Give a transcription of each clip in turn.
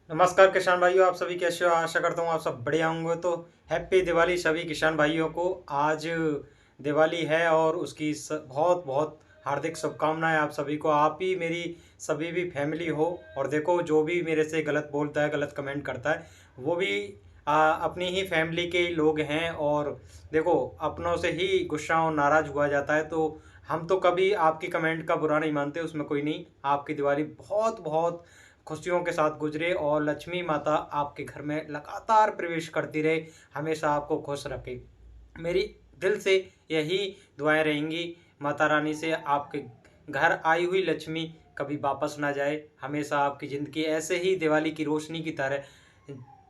नमस्कार किसान भाइयों, आप सभी कैसे हो? आशा करता हूँ आप सब बढ़िया होंगे। तो हैप्पी दिवाली सभी किसान भाइयों को। आज दिवाली है और उसकी बहुत बहुत हार्दिक शुभकामनाएं आप सभी को। आप ही मेरी सभी भी फैमिली हो। और देखो, जो भी मेरे से गलत बोलता है, गलत कमेंट करता है, वो भी अपनी ही फैमिली के ही लोग हैं। और देखो, अपनों से ही गुस्सा और नाराज़ हुआ जाता है। तो हम तो कभी आपकी कमेंट का बुरा नहीं मानते, उसमें कोई नहीं। आपकी दिवाली बहुत बहुत खुशियों के साथ गुजरे और लक्ष्मी माता आपके घर में लगातार प्रवेश करती रहे, हमेशा आपको खुश रखे। मेरी दिल से यही दुआएं रहेंगी माता रानी से। आपके घर आई हुई लक्ष्मी कभी वापस ना जाए, हमेशा आपकी ज़िंदगी ऐसे ही दिवाली की रोशनी की तरह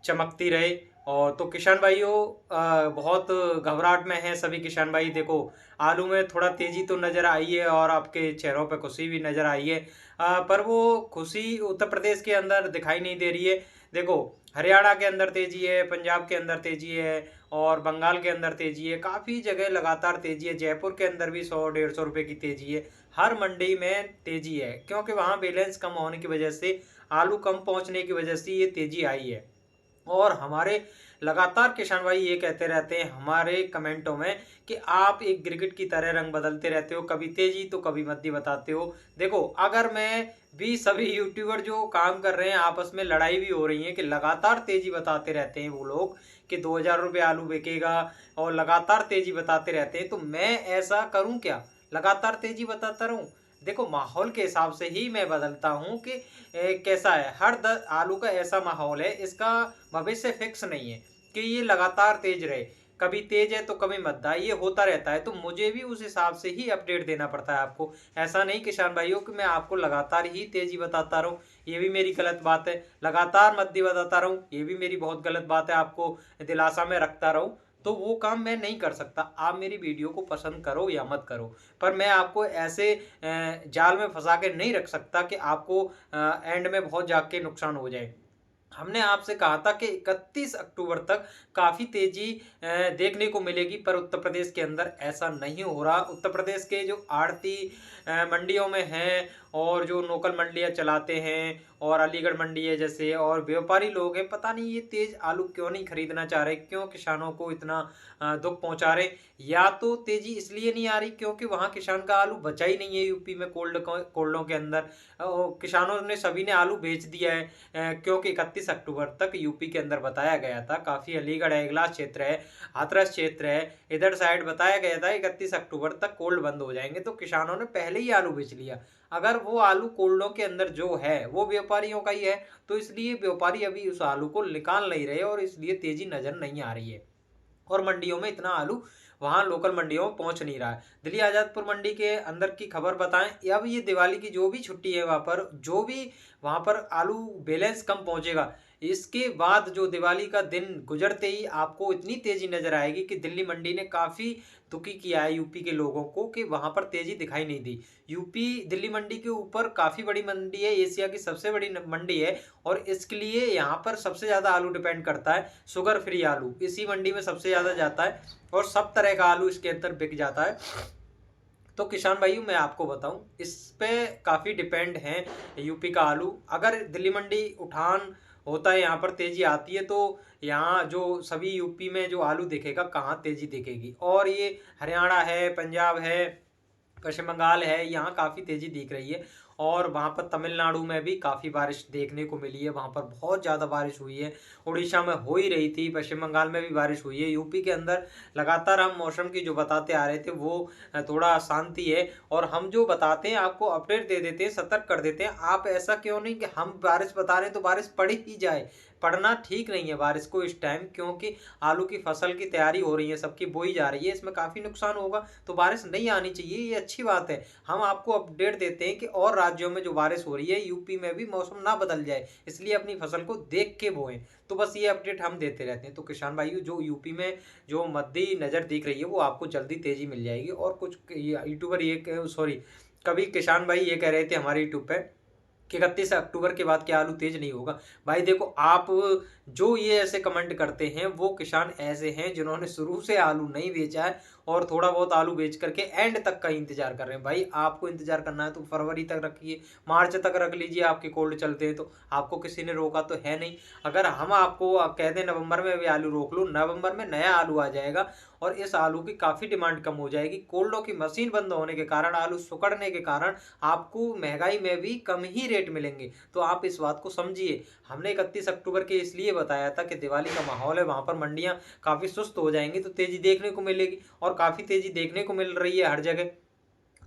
चमकती रहे। और तो किसान भाइयों, बहुत घबराहट में हैं सभी किसान भाई। देखो, आलू में थोड़ा तेज़ी तो नज़र आई है और आपके चेहरों पे खुशी भी नज़र आई है। पर वो खुशी उत्तर प्रदेश के अंदर दिखाई नहीं दे रही है। देखो, हरियाणा के अंदर तेज़ी है, पंजाब के अंदर तेज़ी है और बंगाल के अंदर तेज़ी है। काफ़ी जगह लगातार तेज़ी है। जयपुर के अंदर भी 100-150 रुपए की तेज़ी है। हर मंडी में तेज़ी है, क्योंकि वहाँ बैलेंस कम होने की वजह से, आलू कम पहुँचने की वजह से ये तेज़ी आई है। और हमारे लगातार किसान भाई ये कहते रहते हैं हमारे कमेंटों में कि आप एक गिरगिट की तरह रंग बदलते रहते हो, कभी तेजी तो कभी मंदी बताते हो। देखो, अगर मैं भी सभी यूट्यूबर जो काम कर रहे हैं, आपस में लड़ाई भी हो रही है कि लगातार तेजी बताते रहते हैं वो लोग कि 2000 रुपये आलू बिकेगा और लगातार तेजी बताते रहते हैं, तो मैं ऐसा करूं क्या? लगातार तेजी बताता रहूं? देखो, माहौल के हिसाब से ही मैं बदलता हूं कि कैसा है। हर आलू का ऐसा माहौल है, इसका भविष्य फिक्स नहीं है कि ये लगातार तेज रहे। कभी तेज है तो कभी मद्दा, ये होता रहता है। तो मुझे भी उस हिसाब से ही अपडेट देना पड़ता है आपको। ऐसा नहीं किसान भाइयों कि मैं आपको लगातार ही तेजी बताता रहूं, ये भी मेरी गलत बात है। लगातार मद्दी बताता रहूं, ये भी मेरी बहुत गलत बात है। आपको दिलासा में रखता रहूं, तो वो काम मैं नहीं कर सकता। आप मेरी वीडियो को पसंद करो या मत करो, पर मैं आपको ऐसे जाल में फंसा के नहीं रख सकता कि आपको एंड में बहुत जाके नुकसान हो जाए। हमने आपसे कहा था कि 31 अक्टूबर तक काफ़ी तेज़ी देखने को मिलेगी, पर उत्तर प्रदेश के अंदर ऐसा नहीं हो रहा। उत्तर प्रदेश के जो आड़ती मंडियों में हैं और जो लोकल मंडियाँ चलाते हैं और अलीगढ़ मंडी है जैसे, और व्यापारी लोग हैं, पता नहीं ये तेज़ आलू क्यों नहीं खरीदना चाह रहे, क्यों किसानों को इतना दुख पहुंचा रहे। या तो तेज़ी इसलिए नहीं आ रही क्योंकि वहाँ किसान का आलू बचा ही नहीं है यूपी में, कोल्डों के अंदर। किसानों ने सभी ने आलू बेच दिया है। क्योंकि 31 अक्टूबर तक यूपी के अंदर बताया गया था, काफ़ी अलीगढ़ है, इगलास क्षेत्र है, हाथरस क्षेत्र है, इधर साइड बताया गया था 31 अक्टूबर तक कोल्ड बंद हो जाएंगे। तो किसानों ने पहले ही आलू बेच लिया। अगर वो आलू कोल्डों के अंदर जो है वो व्यापारियों का ही है, तो इसलिए व्यापारी अभी उस आलू को निकाल नहीं रहे और इसलिए तेजी नजर नहीं आ रही है। और मंडियों में इतना आलू वहाँ लोकल मंडियों में पहुँच नहीं रहा है। दिल्ली आज़ादपुर मंडी के अंदर की खबर बताएं, अब ये दिवाली की जो भी छुट्टी है, वहाँ पर जो भी वहाँ पर आलू बैलेंस कम पहुँचेगा, इसके बाद जो दिवाली का दिन गुजरते ही आपको इतनी तेज़ी नज़र आएगी कि दिल्ली मंडी ने काफ़ी दुखी किया है यूपी के लोगों को कि वहाँ पर तेज़ी दिखाई नहीं दी। यूपी दिल्ली मंडी के ऊपर काफ़ी बड़ी मंडी है, एशिया की सबसे बड़ी मंडी है। और इसके लिए यहाँ पर सबसे ज़्यादा आलू डिपेंड करता है, शुगर फ्री आलू इसी मंडी में सबसे ज़्यादा जाता है और सब तरह का आलू इसके अंदर बिक जाता है। तो किसान भाइयों, मैं आपको बताऊं, इस पे काफ़ी डिपेंड है यूपी का आलू। अगर दिल्ली मंडी उठान होता है, यहाँ पर तेज़ी आती है, तो यहाँ जो सभी यूपी में जो आलू दिखेगा, कहाँ तेज़ी दिखेगी। और ये हरियाणा है, पंजाब है, पश्चिम बंगाल है, यहाँ काफ़ी तेज़ी दिख रही है। और वहाँ पर तमिलनाडु में भी काफ़ी बारिश देखने को मिली है, वहाँ पर बहुत ज़्यादा बारिश हुई है। उड़ीसा में हो ही रही थी, पश्चिम बंगाल में भी बारिश हुई है। यूपी के अंदर लगातार हम मौसम की जो बताते आ रहे थे वो थोड़ा शांति है। और हम जो बताते हैं आपको अपडेट दे देते हैं, सतर्क कर देते हैं। आप ऐसा क्यों नहीं कि हम बारिश बता रहे हैं तो बारिश पड़ ही जाए। पड़ना ठीक नहीं है बारिश को इस टाइम, क्योंकि आलू की फसल की तैयारी हो रही है, सबकी बोई जा रही है, इसमें काफ़ी नुकसान होगा। तो बारिश नहीं आनी चाहिए, ये अच्छी बात है। हम आपको अपडेट देते हैं कि और राज्यों में जो बारिश हो रही है, यूपी में भी मौसम ना बदल जाए, इसलिए अपनी फसल को देख के बोएं। तो बस ये अपडेट हम देते रहते हैं। तो किसान भाइयों, जो यूपी में जो मद्दी नज़र दिख रही है, वो आपको जल्दी तेज़ी मिल जाएगी। और कुछ यूट्यूबर ये सॉरी, कभी किसान भाई ये कह रहे थे हमारे यूट्यूब पे कि 31 अक्टूबर के बाद क्या आलू तेज नहीं होगा। भाई देखो, आप जो ये ऐसे कमेंट करते हैं वो किसान ऐसे हैं जिन्होंने शुरू से आलू नहीं बेचा है और थोड़ा बहुत आलू बेच करके एंड तक का इंतजार कर रहे हैं। भाई आपको इंतजार करना है तो फरवरी तक रखिए, मार्च तक रख लीजिए, आपके कोल्ड चलते हैं तो आपको किसी ने रोका तो है नहीं। अगर हम आपको कह दें नवंबर में भी आलू रोक लो, नवंबर में नया आलू आ जाएगा और इस आलू की काफ़ी डिमांड कम हो जाएगी। कोल्डों की मशीन बंद होने के कारण, आलू सुकड़ने के कारण आपको महंगाई में भी कम ही रेट मिलेंगे। तो आप इस बात को समझिए। हमने 31 अक्टूबर के इसलिए बताया था कि दिवाली का माहौल है, वहाँ पर मंडियाँ काफ़ी सुस्त हो जाएंगी तो तेज़ी देखने को मिलेगी और काफ़ी तेज़ी देखने को मिल रही है हर जगह।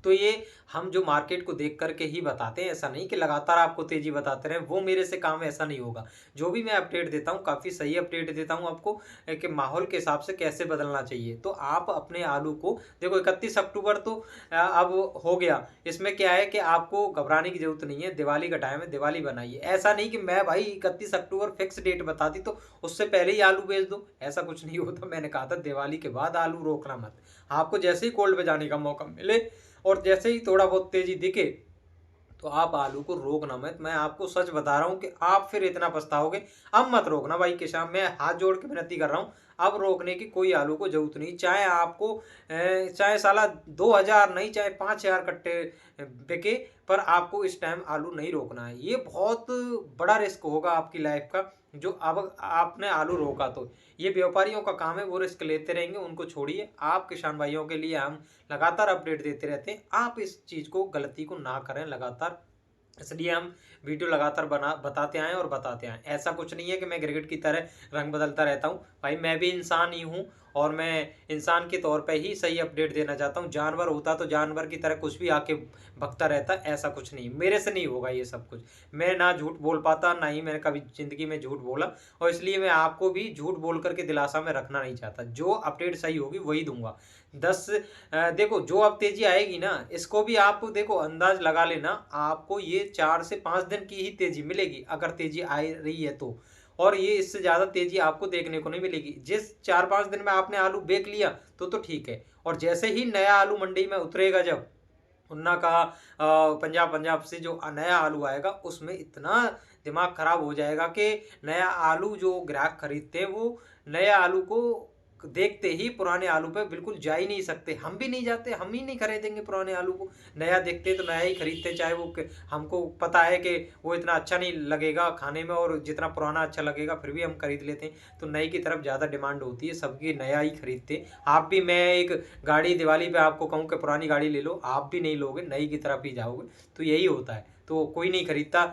तो ये हम जो मार्केट को देख करके ही बताते हैं, ऐसा नहीं कि लगातार आपको तेज़ी बताते रहें, वो मेरे से काम ऐसा नहीं होगा। जो भी मैं अपडेट देता हूँ काफ़ी सही अपडेट देता हूँ आपको कि माहौल के हिसाब से कैसे बदलना चाहिए। तो आप अपने आलू को देखो, 31 अक्टूबर तो अब हो गया, इसमें क्या है कि आपको घबराने की ज़रूरत नहीं है, दिवाली का टाइम है, दिवाली बनाइए। ऐसा नहीं कि मैं भाई 31 अक्टूबर फिक्स डेट बता दी तो उससे पहले ही आलू बेच दो, ऐसा कुछ नहीं होता। मैंने कहा था दिवाली के बाद आलू रोकना मत। आपको जैसे ही कोल्ड पे जाने का मौका मिले और जैसे ही थोड़ा बहुत तेजी दिखे तो आप आलू को रोकना मत। मैं आपको सच बता रहा हूँ कि आप फिर इतना पछताओगे। अब मत रोकना भाई किसान, मैं हाथ जोड़ के विनती कर रहा हूँ। अब रोकने की कोई आलू को जरूरत नहीं, चाहे आपको चाहे साला 2000 नहीं, चाहे 5000 कट्टे बिके, पर आपको इस टाइम आलू नहीं रोकना है। ये बहुत बड़ा रिस्क होगा आपकी लाइफ का, जो अब आपने आलू रोका तो ये व्यापारियों का काम है, वो रिस्क लेते रहेंगे, उनको छोड़िए। आप किसान भाइयों के लिए हम लगातार अपडेट देते रहते हैं, आप इस चीज़ को, गलती को ना करें लगातार। इसलिए हम वीडियो लगातार बताते आए और बताते आए। ऐसा कुछ नहीं है कि मैं क्रिकेट की तरह रंग बदलता रहता हूँ। भाई मैं भी इंसान ही हूँ और मैं इंसान के तौर पे ही सही अपडेट देना चाहता हूँ। जानवर होता तो जानवर की तरह कुछ भी आके बकता रहता, ऐसा कुछ नहीं, मेरे से नहीं होगा ये सब कुछ। मैं ना झूठ बोल पाता, ना ही मैंने कभी ज़िंदगी में झूठ बोला, और इसलिए मैं आपको भी झूठ बोल करके दिलासा में रखना नहीं चाहता। जो अपडेट सही होगी वही दूंगा। देखो, जो अब तेजी आएगी ना, इसको भी आप देखो अंदाज लगा लेना, आपको ये 4 से 5 दिन की ही तेजी मिलेगी अगर तेजी आ रही है तो। और ये इससे ज़्यादा तेजी आपको देखने को नहीं मिलेगी। जिस 4-5 दिन में आपने आलू बेच लिया तो ठीक है, और जैसे ही नया आलू मंडी में उतरेगा, जब उन्ना का पंजाब से जो नया आलू आएगा उसमें इतना दिमाग खराब हो जाएगा कि नया आलू जो ग्राहक खरीदते हैं वो नए आलू को देखते ही पुराने आलू पे बिल्कुल जा ही नहीं सकते। हम भी नहीं जाते, हम ही नहीं खरीदेंगे पुराने आलू को। नया देखते तो नया ही खरीदते, चाहे वो हमको पता है कि वो इतना अच्छा नहीं लगेगा खाने में और जितना पुराना अच्छा लगेगा, फिर भी हम खरीद लेते हैं। तो नई की तरफ ज़्यादा डिमांड होती है, सबकी नया ही खरीदते। आप भी, मैं एक गाड़ी दिवाली पे आपको कहूँ कि पुरानी गाड़ी ले लो, आप भी नहीं लोगे, नई की तरफ ही जाओगे। तो यही होता है। तो कोई नहीं खरीदता,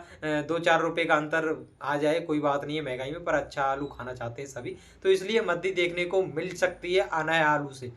2-4 रुपए का अंतर आ जाए कोई बात नहीं है महंगाई में, पर अच्छा आलू खाना चाहते हैं सभी। तो इसलिए मद्दी देखने को मिल सकती है नए आलू से।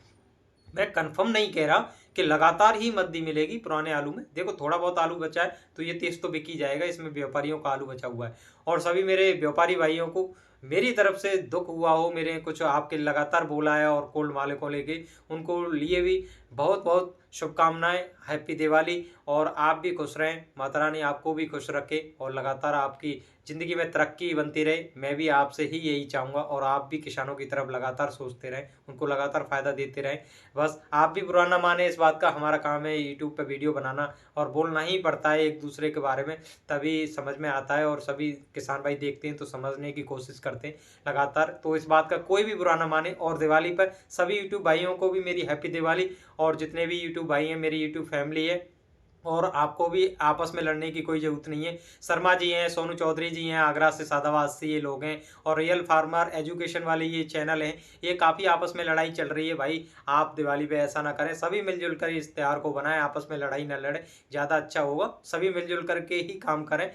मैं कंफर्म नहीं कह रहा कि लगातार ही मद्दी मिलेगी पुराने आलू में। देखो, थोड़ा बहुत आलू बचा है तो ये तेज तो बिक ही जाएगा, इसमें व्यापारियों का आलू बचा हुआ है। और सभी मेरे व्यापारी भाइयों को मेरी तरफ से दुख हुआ हो, मेरे कुछ आपके लगातार बोला है और कोल्ड मालिकों लेके, उनको लिए भी बहुत बहुत शुभकामनाएं, हैप्पी दिवाली। और आप भी खुश रहें, माता रानी आपको भी खुश रखे और लगातार आपकी ज़िंदगी में तरक्की बनती रहे। मैं भी आपसे ही यही चाहूँगा और आप भी किसानों की तरफ लगातार सोचते रहें, उनको लगातार फ़ायदा देते रहें। बस आप भी बुरा ना माने इस बात का, हमारा काम है यूट्यूब पे वीडियो बनाना और बोलना ही पड़ता है एक दूसरे के बारे में, तभी समझ में आता है और सभी किसान भाई देखते हैं तो समझने की कोशिश करते हैं लगातार। तो इस बात का कोई भी बुरा ना माने। और दिवाली पर सभी यूट्यूब भाइयों को भी मेरी हैप्पी दिवाली, और जितने भी यूट्यूब भाई हैं, मेरी यूट्यूब फैमिली है, और आपको भी आपस में लड़ने की कोई ज़रूरत नहीं है। शर्मा जी हैं, सोनू चौधरी जी हैं, आगरा से सादाबाद से ये लोग हैं, और रियल फार्मर एजुकेशन वाले ये चैनल हैं। ये काफ़ी आपस में लड़ाई चल रही है भाई, आप दिवाली पे ऐसा ना करें, सभी मिलजुल कर इस त्यौहार को बनाएं, आपस में लड़ाई ना लड़े, ज़्यादा अच्छा होगा। सभी मिलजुल करके ही काम करें,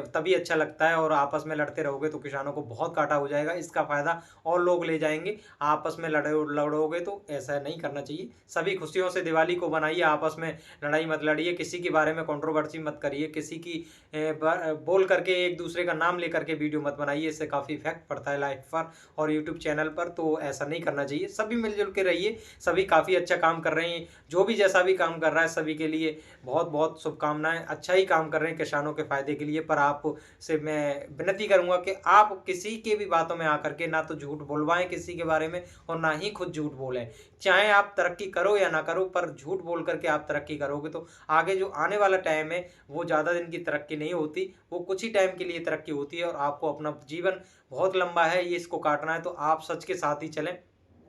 तभी अच्छा लगता है। और आपस में लड़ते रहोगे तो किसानों को बहुत घाटा हो जाएगा, इसका फ़ायदा और लोग ले जाएंगे। आपस में लड़ोगे तो ऐसा नहीं करना चाहिए। सभी खुशियों से दिवाली को बनाइए, आपस में लड़ाई मत लड़िए, किसी के बारे में कंट्रोवर्सी मत करिए, किसी की बोल करके एक दूसरे का नाम लेकर के वीडियो मत बनाइए, इससे काफ़ी इफेक्ट पड़ता है लाइफ पर और यूट्यूब चैनल पर। तो ऐसा नहीं करना चाहिए, सभी मिलजुल के रहिए, सभी काफ़ी अच्छा काम कर रहे हैं। जो भी जैसा भी काम कर रहा है सभी के लिए बहुत बहुत शुभकामनाएं, अच्छा ही काम कर रहे हैं किसानों के फायदे के लिए। पर आप से मैं विनती करूंगा कि आप किसी के भी बातों में आकर के ना तो झूठ बोलवाएं किसी के बारे में और ना ही खुद झूठ बोलें। चाहे आप तरक्की करो या ना करो, पर झूठ बोल करके आप तरक्की करोगे तो आगे आगे जो आने वाला टाइम है वो ज़्यादा दिन की तरक्की नहीं होती, वो कुछ ही टाइम के लिए तरक्की होती है और आपको अपना जीवन बहुत लंबा है, ये इसको काटना है तो आप सच के साथ ही चलें।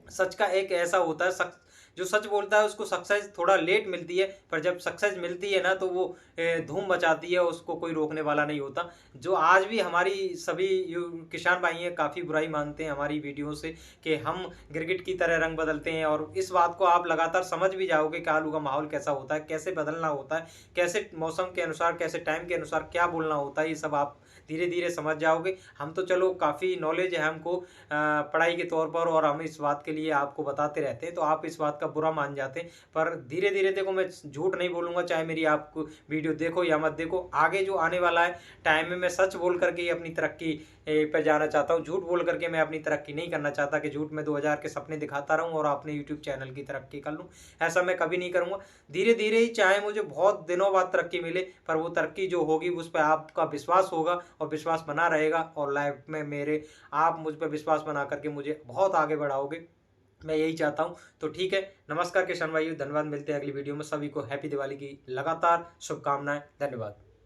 सच का एक ऐसा होता है, जो सच बोलता है उसको सक्सेस थोड़ा लेट मिलती है, पर जब सक्सेस मिलती है ना तो वो धूम मचाती है, उसको कोई रोकने वाला नहीं होता। जो आज भी हमारी सभी किसान भाई हैं काफ़ी बुराई मानते हैं हमारी वीडियो से कि हम गिरगिट की तरह रंग बदलते हैं, और इस बात को आप लगातार समझ भी जाओगे कि आलू का माहौल कैसा होता है, कैसे बदलना होता है, कैसे मौसम के अनुसार, कैसे टाइम के अनुसार क्या बोलना होता है, ये सब आप धीरे धीरे समझ जाओगे। हम तो चलो काफ़ी नॉलेज है हमको पढ़ाई के तौर पर, और हम इस बात के लिए आपको बताते रहते हैं, तो आप इस बात का बुरा मान जाते हैं। पर धीरे धीरे देखो, मैं झूठ नहीं बोलूँगा, चाहे मेरी आपको वीडियो देखो या मत देखो, आगे जो आने वाला है टाइम में मैं सच बोल करके ही अपनी तरक्की पे जाना चाहता हूँ। झूठ बोल करके मैं अपनी तरक्की नहीं करना चाहता कि झूठ में 2000 के सपने दिखाता रहूँ और अपने यूट्यूब चैनल की तरक्की कर लूँ, ऐसा मैं कभी नहीं करूँगा। धीरे धीरे ही, चाहे मुझे बहुत दिनों बाद तरक्की मिले, पर वो तरक्की जो होगी उस पर आपका विश्वास होगा और विश्वास बना रहेगा, और लाइफ में मेरे आप मुझ पर विश्वास बना करके मुझे बहुत आगे बढ़ाओगे, मैं यही चाहता हूँ। तो ठीक है, नमस्कार किसान भाइयों, धन्यवाद। मिलते हैं अगली वीडियो में। सभी को हैप्पी दिवाली की लगातार शुभकामनाएं। धन्यवाद।